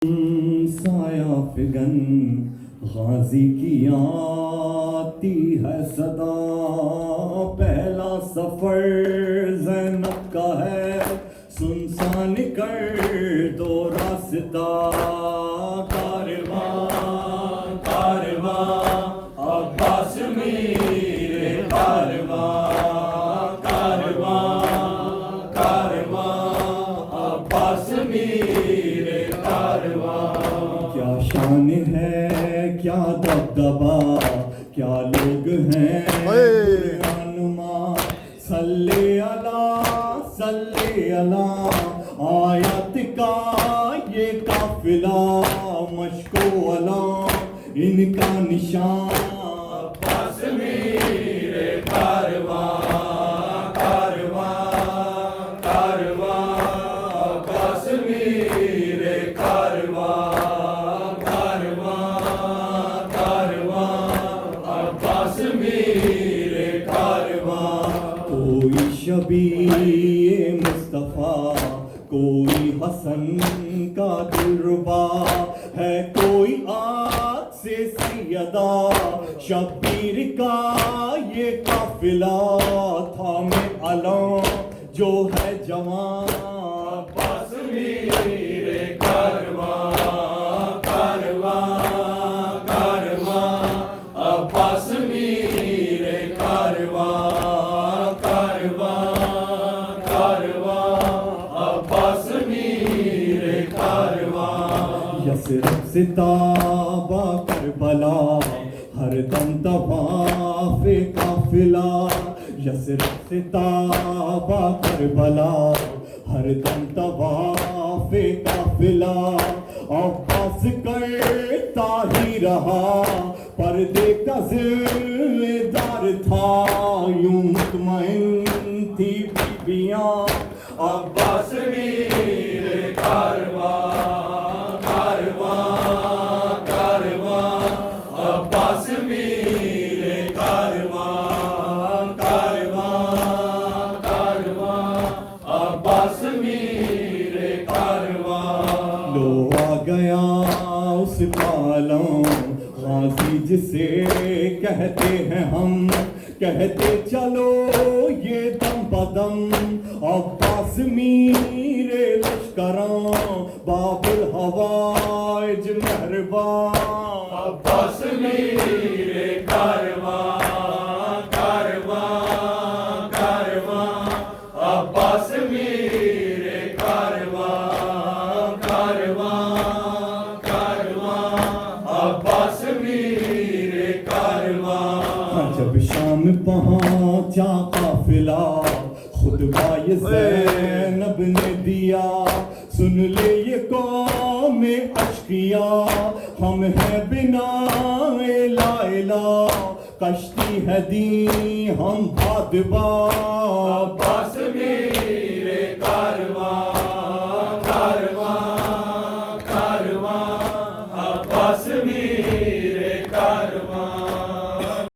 سایہ فگن غازی کی آتی ہے صدا، پہلا سفر زینب کا ہے سنسان کر دو راستہ، کارواں کارواں عباس میرے کارواں کارواں کارواں عباس میرے کارواں۔ کیا شان ہے کیا دبدبا، کیا لوگ ہیں رہنما، صلی اللہ صلی اللہ آیت کا یہ قافلہ، مشک و علم ان کا نشان، عباس میرے کارواں کارواں کارواں عباس میرے کارواں کارواں کارواں عباس میرے کارواں۔ کوئی شبیہ مصطفیٰ، کوئی حسن کا دلربا ہے، کوئی آگ سے سیدہ شبیر کا یہ قافلہ، تھامے علم جو ہے جوان، عباس میرے کارواں کارواں کارواں عباس میرے کارواں کارواں کارواں عباس میرے کارواں۔ یثرب سے تابہ کربلا، ہر دم طواف قافلہ، یثرب سے تابہ کربلا، ہر دم طواف قافلہ، عباس کرتا ہی رہا پردے کا ذمہ دار تھا، یوں مطمئن تھی بیبیاں، عباس میرے کارواں کارواں کارواں عباس میرے کارواں کارواں کارواں عباس میرے کارواں۔ لو آ گیا اس عالم غازی جسے کہتے ہیں ہم، کہتے چلو یہ دم بدم، عباس میرے لشکراں باب الحوائج مہرباں، عباس میرے کارواں کارواں کارواں عباس میرے کارواں کارواں کارواں عباس میرے کارواں۔ جب شام پہنچا قافلہ خطبہ یہ زینب نے دیا، سن لے یہ قوم اشقیا، ہم ہیں بنا لا الہ، کشتی ہے دین ہم بادباں، عباس میرے